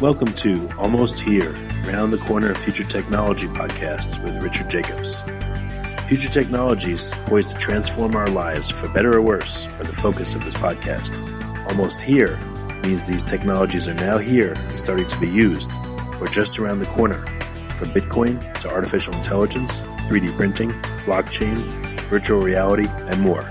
Welcome to Almost Here, Round the Corner Future Technology podcasts with Richard Jacobs. Future technologies poised to transform our lives for better or worse are the focus of this podcast. Almost here means these technologies are now here and starting to be used, or just around the corner, from Bitcoin to artificial intelligence, 3D printing, blockchain, virtual reality, and more.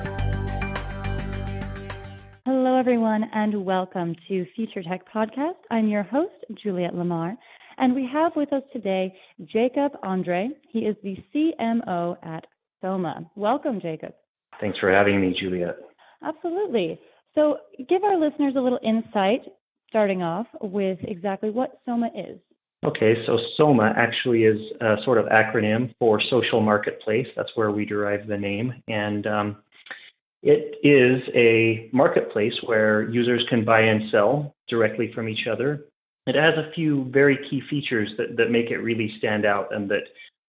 Hello, everyone, and welcome to Future Tech Podcast. I'm your host, Juliette Lamar, and we have with us today Jacob Andra. He is the CMO at Soma. Welcome, Jacob. Thanks for having me, Juliette. Absolutely. So give our listeners a little insight, starting off with exactly what Soma is. Okay, so Soma actually is a sort of acronym for social marketplace. That's where we derive the name. And it is a marketplace where users can buy and sell directly from each other. It has a few very key features that make it really stand out and that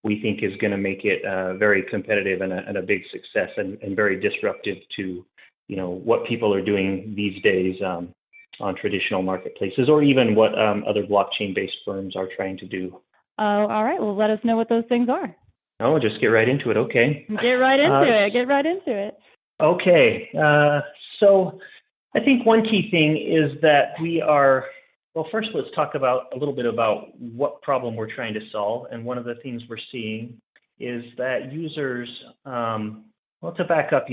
we think is going to make it very competitive and a big success and very disruptive to, what people are doing these days on traditional marketplaces, or even what other blockchain-based firms are trying to do. Oh, all right. Well, let us know what those things are. Oh, just get right into it. Okay. Get right into it. Okay. So I think one key thing is that first let's talk about a little bit about what problem we're trying to solve. And one of the things we're seeing is that users, to back up,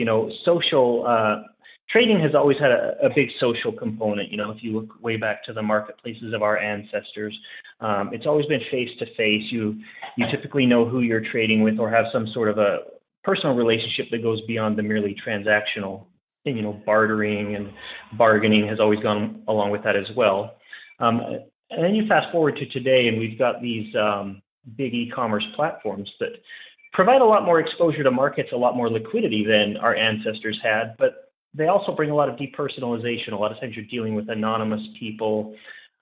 social trading has always had a big social component. If you look way back to the marketplaces of our ancestors, it's always been face-to-face. You typically know who you're trading with or have some sort of a personal relationship that goes beyond the merely transactional. And, bartering and bargaining has always gone along with that as well. And then you fast forward to today, and we've got these big e-commerce platforms that provide a lot more exposure to markets, a lot more liquidity than our ancestors had, but they also bring a lot of depersonalization. A lot of times you're dealing with anonymous people,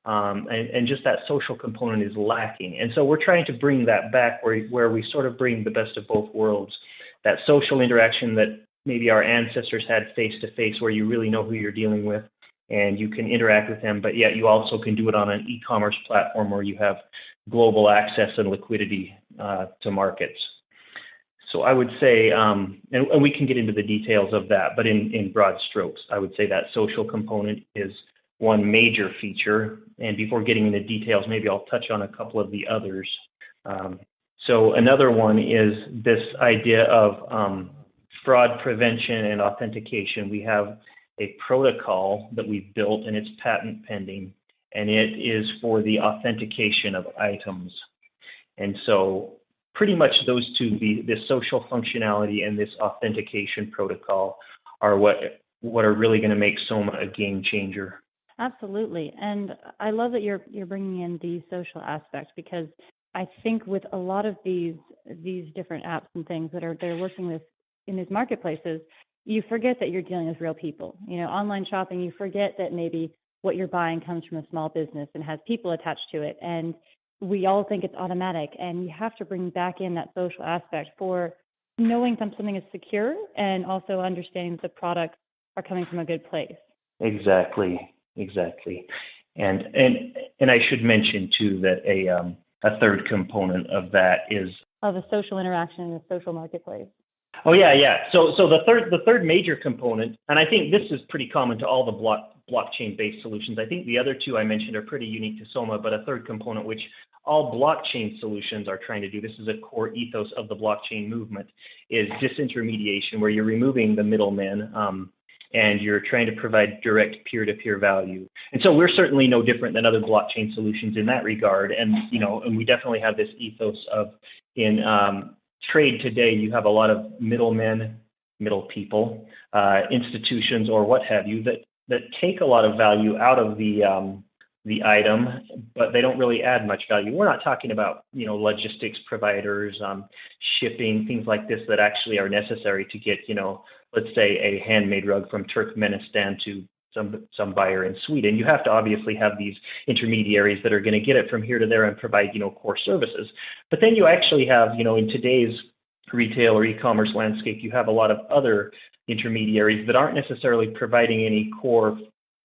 and just that social component is lacking. And so we're trying to bring that back where we sort of bring the best of both worlds, that social interaction that maybe our ancestors had face-to-face, where you really know who you're dealing with and you can interact with them, but yet you also can do it on an e-commerce platform where you have global access and liquidity to markets. So I would say, and we can get into the details of that, but in broad strokes, I would say that social component is one major feature. And before getting into details, maybe I'll touch on a couple of the others. So another one is this idea of fraud prevention and authentication. We have a protocol that we've built, and it's patent pending, and it is for the authentication of items. And so pretty much those two, this social functionality and this authentication protocol, are what are really going to make Soma a game changer. Absolutely. And I love that you're bringing in the social aspect, because I think with a lot of these different apps and things that they're working with in these marketplaces, you forget that you're dealing with real people. Online shopping, you forget that maybe what you're buying comes from a small business and has people attached to it. And we all think it's automatic. And you have to bring back in that social aspect for knowing something is secure and also understanding that the products are coming from a good place. Exactly. And I should mention too that a third component of that is of a social interaction in a social marketplace. Oh yeah. So the third major component, and I think this is pretty common to all the blockchain-based solutions. I think the other two I mentioned are pretty unique to Soma, but a third component which all blockchain solutions are trying to do, this is a core ethos of the blockchain movement, is disintermediation, where you're removing the middlemen and you're trying to provide direct peer-to-peer value. And so we're certainly no different than other blockchain solutions in that regard. And and we definitely have this ethos of in trade today, you have a lot of middlemen, middle people, institutions, or what have you, that take a lot of value out of the item, but they don't really add much value. We're not talking about logistics providers, shipping, things like this that actually are necessary to get let's say a handmade rug from Turkmenistan to some buyer in Sweden. You have to obviously have these intermediaries that are going to get it from here to there and provide core services. But then you actually have in today's retail or e-commerce landscape, you have a lot of other intermediaries that aren't necessarily providing any core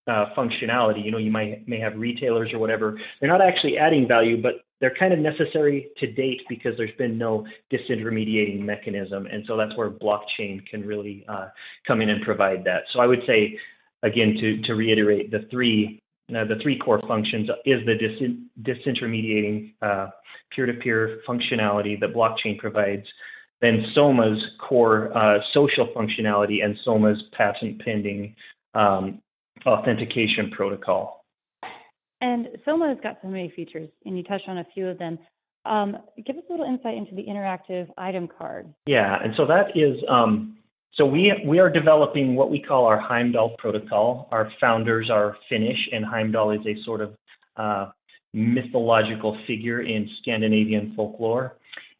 functionality. You may have retailers or whatever. They're not actually adding value, but they're kind of necessary to date because there's been no disintermediating mechanism. And so that's where blockchain can really come in and provide that. So I would say, again, to reiterate, the three core functions is the disintermediating peer-to-peer functionality that blockchain provides, then Soma's core social functionality, and Soma's patent-pending authentication protocol. And Soma has got so many features, and you touched on a few of them. Give us a little insight into the interactive item card. Yeah, and so that is, so we are developing what we call our Heimdall protocol. Our founders are Finnish, and Heimdall is a sort of mythological figure in Scandinavian folklore.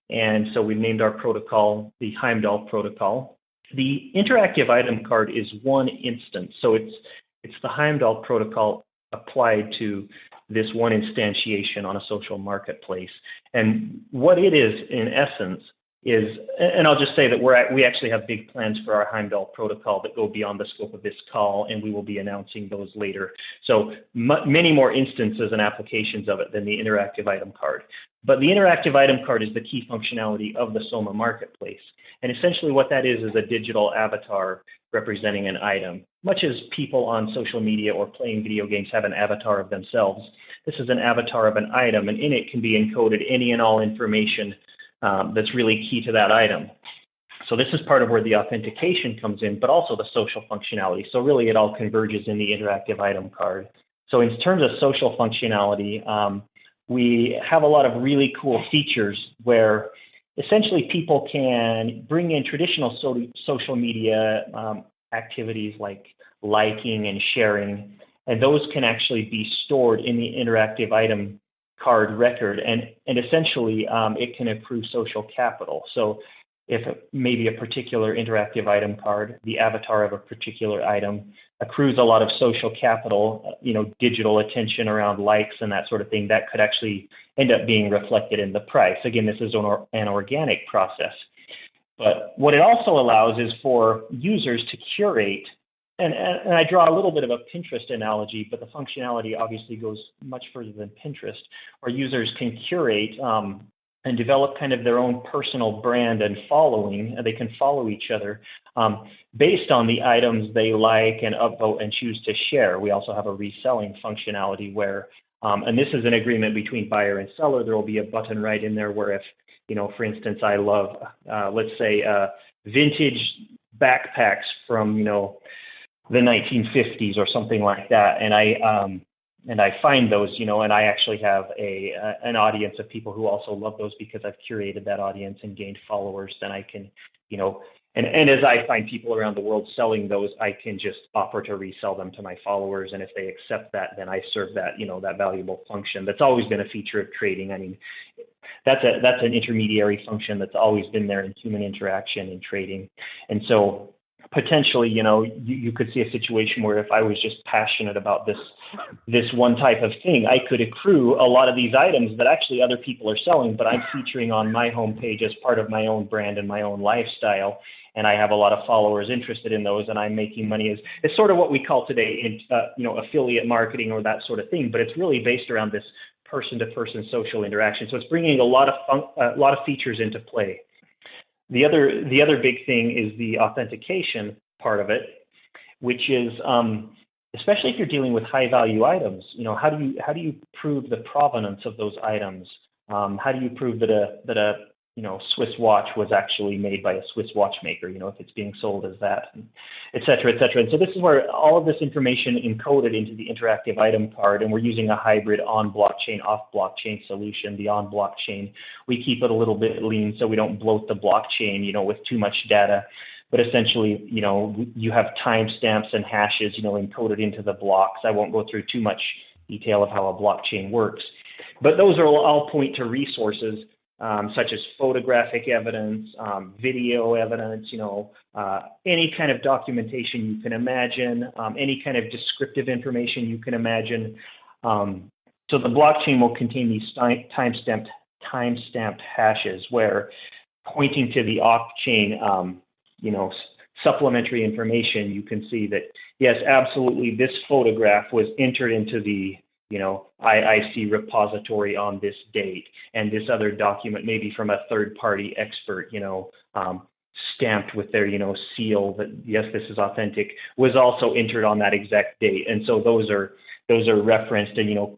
And so we named our protocol the Heimdall protocol. The interactive item card is one instance. So it's the Heimdall protocol applied to this one instantiation on a social marketplace. And what it is, in essence, is, and I'll just say that we actually have big plans for our Heimdall protocol that go beyond the scope of this call, and we will be announcing those later. So many more instances and applications of it than the interactive item card. But the interactive item card is the key functionality of the Soma marketplace. And essentially what that is a digital avatar representing an item. Much as people on social media or playing video games have an avatar of themselves, this is an avatar of an item, and in it can be encoded any and all information that's really key to that item. So this is part of where the authentication comes in, but also the social functionality. So really it all converges in the interactive item card. So in terms of social functionality, we have a lot of really cool features where essentially people can bring in traditional social media activities like liking and sharing, and those can actually be stored in the interactive item card record, and essentially it can accrue social capital. So if maybe a particular interactive item card, the avatar of a particular item, accrues a lot of social capital, digital attention around likes and that sort of thing, that could actually end up being reflected in the price. Again, this is an organic process. But what it also allows is for users to curate, and I draw a little bit of a Pinterest analogy, but the functionality obviously goes much further than Pinterest, where users can curate and develop kind of their own personal brand and following. They can follow each other based on the items they like and upvote and choose to share. We also have a reselling functionality where, and this is an agreement between buyer and seller, there will be a button right in there where if, for instance, I love, let's say, vintage backpacks from, the 1950s or something like that, and I find those, and I actually have an audience of people who also love those because I've curated that audience and gained followers, then I can, and as I find people around the world selling those, I can just offer to resell them to my followers, and if they accept that, then I serve that, that valuable function. That's always been a feature of trading. I mean, that's an intermediary function that's always been there in human interaction in trading, and so potentially, you could see a situation where if I was just passionate about this one type of thing, I could accrue a lot of these items that actually other people are selling, but I'm featuring on my homepage as part of my own brand and my own lifestyle. And I have a lot of followers interested in those, and I'm making money. It's sort of what we call today, affiliate marketing or that sort of thing, but it's really based around this person-to-person social interaction. So it's bringing a lot of features into play. The other big thing is the authentication part of it, which is especially if you're dealing with high value items. How do you prove the provenance of those items? How do you prove that a Swiss watch was actually made by a Swiss watchmaker? If it's being sold as that, et cetera, et cetera. And so this is where all of this information encoded into the interactive item card, and we're using a hybrid on blockchain, off blockchain solution. The on blockchain, we keep it a little bit lean so we don't bloat the blockchain, with too much data. But essentially, you have timestamps and hashes, encoded into the blocks. I won't go through too much detail of how a blockchain works, but those are all point to resources such as photographic evidence, video evidence, any kind of documentation you can imagine, any kind of descriptive information you can imagine. So the blockchain will contain these timestamped hashes where, pointing to the off-chain, supplementary information, you can see that, Yes, absolutely. This photograph was entered into the, IIC repository on this date, and this other document, maybe from a third-party expert, stamped with their, seal that yes, this is authentic, was also entered on that exact date. And so those are referenced and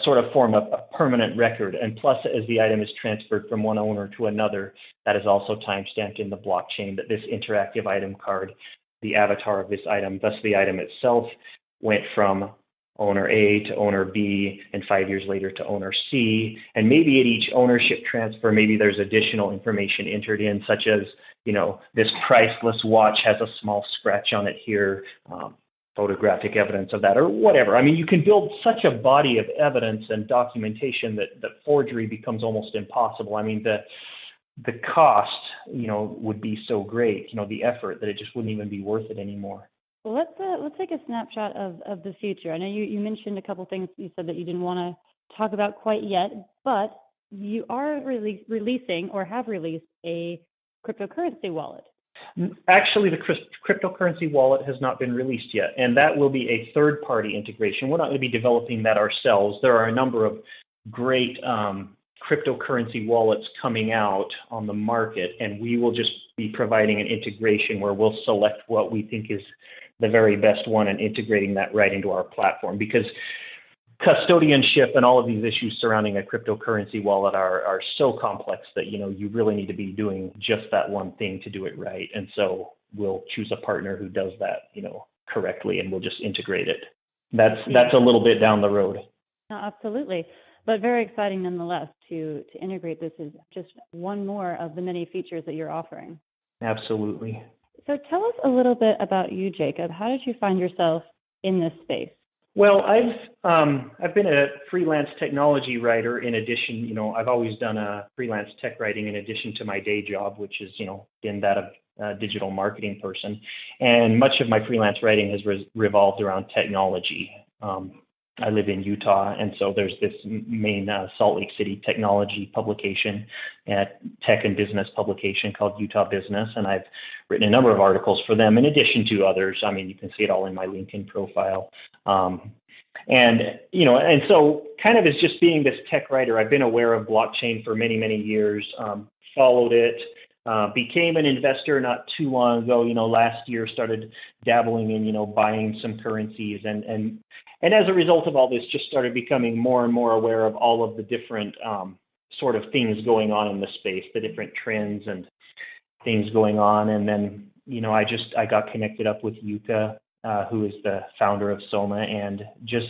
sort of form a permanent record. And plus, as the item is transferred from one owner to another, that is also time-stamped in the blockchain. That this interactive item card, the avatar of this item, thus the item itself, went from owner A to owner B, and 5 years later to owner C. And maybe at each ownership transfer, maybe there's additional information entered in, such as, this priceless watch has a small scratch on it here, photographic evidence of that, or whatever. I mean, you can build such a body of evidence and documentation that forgery becomes almost impossible. I mean, the cost, would be so great, the effort, that it just wouldn't even be worth it anymore. Well, let's take a snapshot of the future. I know you mentioned a couple things. You said that you didn't want to talk about quite yet, but you are releasing or have released a cryptocurrency wallet. Actually, the cryptocurrency wallet has not been released yet, and that will be a third-party integration. We're not going to be developing that ourselves. There are a number of great cryptocurrency wallets coming out on the market, and we will just be providing an integration where we'll select what we think is the very best one and integrating that right into our platform, because custodianship and all of these issues surrounding a cryptocurrency wallet are so complex that, you really need to be doing just that one thing to do it right. And so we'll choose a partner who does that, correctly, and we'll just integrate it. That's a little bit down the road. No, absolutely. But very exciting nonetheless to integrate this as just one more of the many features that you're offering. Absolutely. So tell us a little bit about you, Jacob. How did you find yourself in this space? Well, I've been a freelance technology writer. In addition, I've always done a freelance tech writing in addition to my day job, which is, been that of a digital marketing person. And much of my freelance writing has revolved around technology. I live in Utah, and so there's this main Salt Lake City technology publication, tech and business publication called Utah Business, and I've written a number of articles for them in addition to others. I mean, you can see it all in my LinkedIn profile. And so kind of as just being this tech writer, I've been aware of blockchain for many, many years, followed it, became an investor not too long ago, last year started dabbling in, buying some currencies and as a result of all this, just started becoming more and more aware of all of the different sort of things going on in the space, the different trends and things going on. And then, I got connected up with Yuka, who is the founder of Soma, and just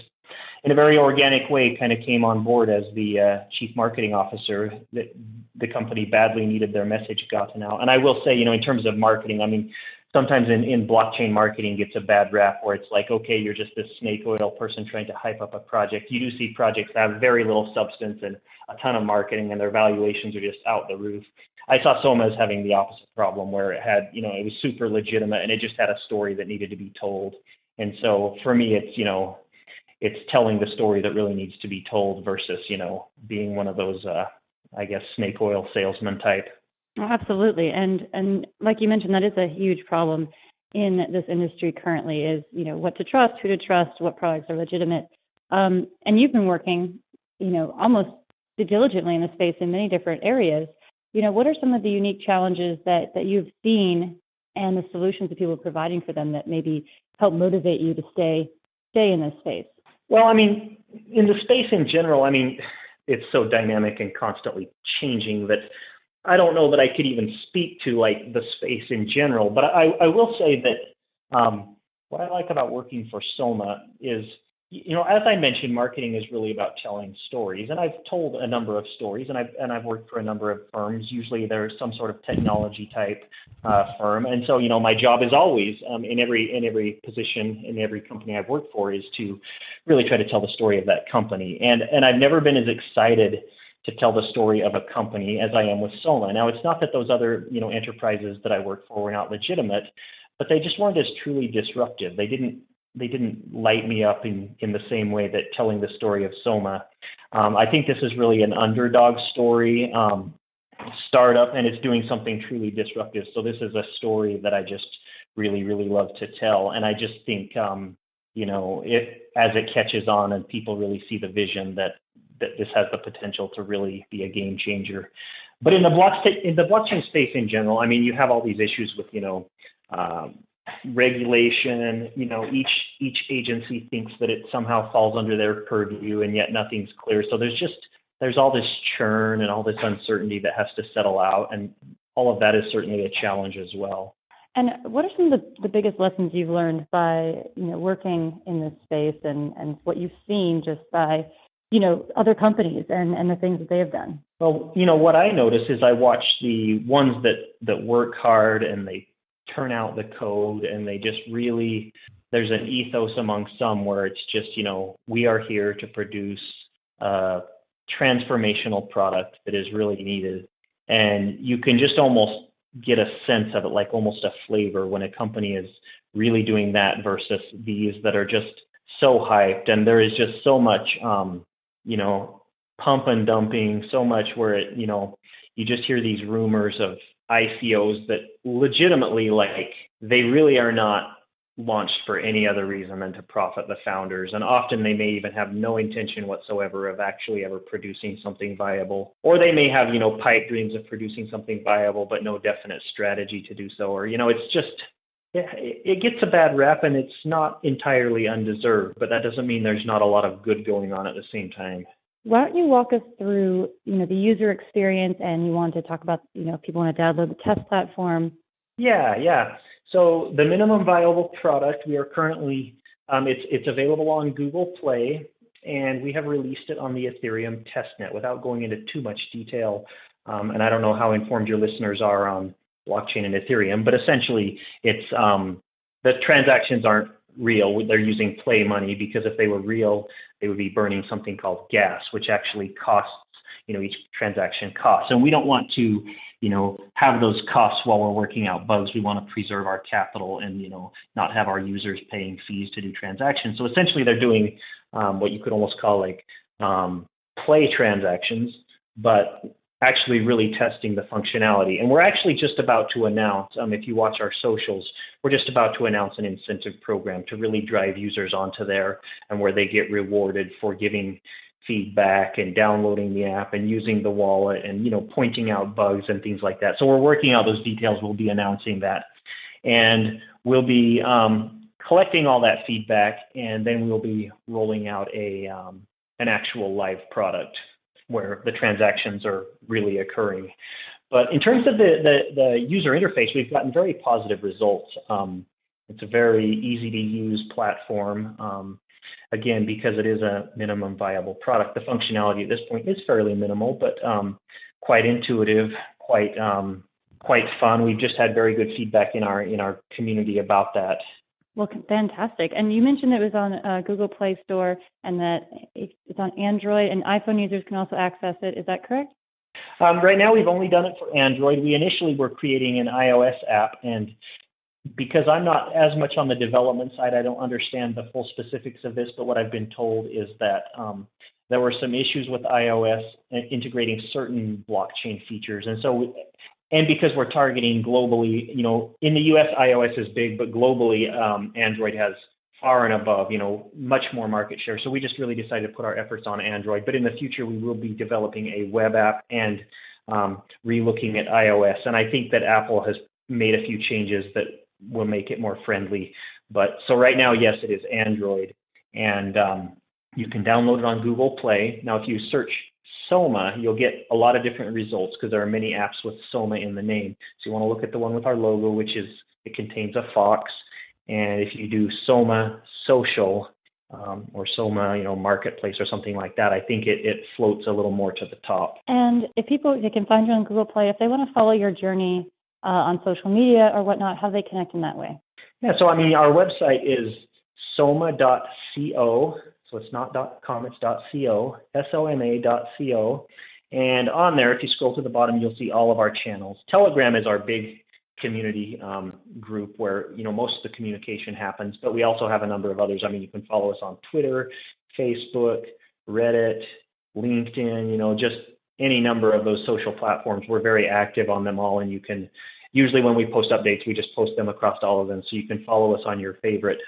in a very organic way kind of came on board as the chief marketing officer. That the company badly needed their message gotten out. And I will say, in terms of marketing, I mean, sometimes in blockchain marketing gets a bad rap where it's like, okay, you're just this snake oil person trying to hype up a project. You do see projects that have very little substance and a ton of marketing, and their valuations are just out the roof. I saw Soma as having the opposite problem, where it had, it was super legitimate and it just had a story that needed to be told. And so for me, it's telling the story that really needs to be told versus, being one of those, snake oil salesman type. Oh, absolutely. And like you mentioned, that is a huge problem in this industry currently is, what to trust, who to trust, what products are legitimate. And you've been working, almost diligently in the space in many different areas. What are some of the unique challenges that you've seen and the solutions that people are providing for them that maybe help motivate you to stay in this space? Well, I mean, in the space in general, I mean, it's so dynamic and constantly changing that I don't know that I could even speak to like the space in general. But I will say that what I like about working for Soma is, as I mentioned, marketing is really about telling stories. And I've told a number of stories, and I've worked for a number of firms. Usually there's some sort of technology type firm. And so, my job is always in every position, in every company I've worked for, is to really try to tell the story of that company. And I've never been as excited to tell the story of a company as I am with Soma. Now, it's not that those other, enterprises that I worked for were not legitimate, but they just weren't as truly disruptive. They didn't light me up in the same way that telling the story of Soma. I think this is really an underdog story, startup, and it's doing something truly disruptive. So this is a story that I just really, really love to tell. And I just think, as it catches on and people really see the vision that this has the potential to really be a game changer. But in the blockchain space in general, I mean, you have all these issues with, regulation. Each agency thinks that it somehow falls under their purview, and yet nothing's clear. So there's all this churn and all this uncertainty that has to settle out, and all of that is certainly a challenge as well. And what are some of the biggest lessons you've learned by, working in this space, and what you've seen just by, other companies and the things that they have done? Well, what I notice is I watch the ones that work hard and they turn out the code, and they just really, there's an ethos among some where it's just, we are here to produce a transformational product that is really needed. And you can just almost get a sense of it, like almost a flavor, when a company is really doing that versus these that are just so hyped. And there is just so much, pump and dumping, so much where it, you just hear these rumors of ICOs that legitimately, they really are not launched for any other reason than to profit the founders. And often they may even have no intention whatsoever of actually ever producing something viable. Or they may have, pipe dreams of producing something viable, but no definite strategy to do so. Or, it's just, it gets a bad rap, and it's not entirely undeserved, but that doesn't mean there's not a lot of good going on at the same time. Why don't you walk us through, the user experience, and you want to talk about, if people want to download the test platform? Yeah. So the minimum viable product, we are currently, it's available on Google Play, and we have released it on the Ethereum testnet. Without going into too much detail, and I don't know how informed your listeners are on blockchain and Ethereum, but essentially it's the transactions aren't real. They're using play money, because if they were real, they would be burning something called gas, which actually costs, each transaction costs. And we don't want to, have those costs while we're working out bugs. We want to preserve our capital and, not have our users paying fees to do transactions. So essentially they're doing what you could almost call play transactions, but actually really testing the functionality. And we're actually just about to announce, if you watch our socials, we're just about to announce an incentive program to really drive users onto there, and where they get rewarded for giving feedback and downloading the app and using the wallet and, pointing out bugs and things like that. So we're working out those details. We'll be announcing that. And we'll be collecting all that feedback, and then we'll be rolling out an actual live product where the transactions are really occurring. But in terms of the user interface, we've gotten very positive results. It's a very easy to use platform. Again, because it is a minimum viable product, the functionality at this point is fairly minimal, but quite intuitive, quite fun. We've just had very good feedback in our community about that. Well, fantastic. And you mentioned it was on Google Play Store, and that it's on Android, and iPhone users can also access it. Is that correct? Right now, we've only done it for Android. We initially were creating an iOS app, and because I'm not as much on the development side, I don't understand the full specifics of this, but what I've been told is that there were some issues with iOS integrating certain blockchain features. And because we're targeting globally, in the US, iOS is big, but globally, Android has far and above, much more market share. So we just really decided to put our efforts on Android. But in the future, we will be developing a web app and relooking at iOS. And I think that Apple has made a few changes that will make it more friendly. But so right now, yes, it is Android. And you can download it on Google Play. Now, if you search Soma, you'll get a lot of different results, because there are many apps with Soma in the name. So you want to look at the one with our logo, which it contains a fox. And if you do Soma Social or Soma, Marketplace or something like that, I think it floats a little more to the top. And if they can find you on Google Play, if they want to follow your journey on social media or whatnot, how do they connect in that way? Yeah, so our website is soma.co. So it's not .com, it's .co, SOMA.co. And on there, if you scroll to the bottom, you'll see all of our channels. Telegram is our big community group where, most of the communication happens, but we also have a number of others. You can follow us on Twitter, Facebook, Reddit, LinkedIn, just any number of those social platforms. We're very active on them all, and you can usually when we post updates, we just post them across all of them. So you can follow us on your favorite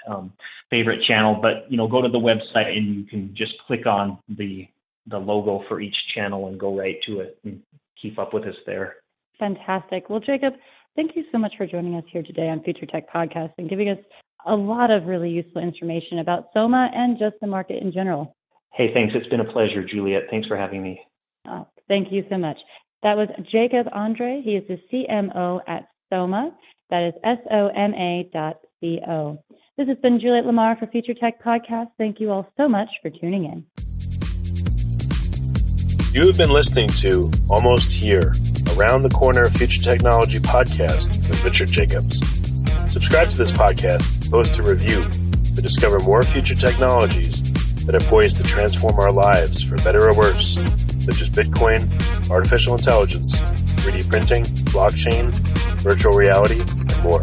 channel. But, go to the website and you can just click on the logo for each channel and go right to it and keep up with us there. Fantastic. Well, Jacob, thank you so much for joining us here today on Future Tech Podcast and giving us a lot of really useful information about Soma and just the market in general. Hey, thanks. It's been a pleasure, Juliet. Thanks for having me. Oh, thank you so much. That was Jacob Andra. He is the CMO at Soma. That is SOMA.co. This has been Juliet Lamar for Future Tech Podcast. Thank you all so much for tuning in. You have been listening to Almost Here, Around the Corner Future Technology Podcast with Richard Jacobs. Subscribe to this podcast, post a review to discover more future technologies that are poised to transform our lives for better or worse, such as Bitcoin, artificial intelligence, 3D printing, blockchain, virtual reality, and more.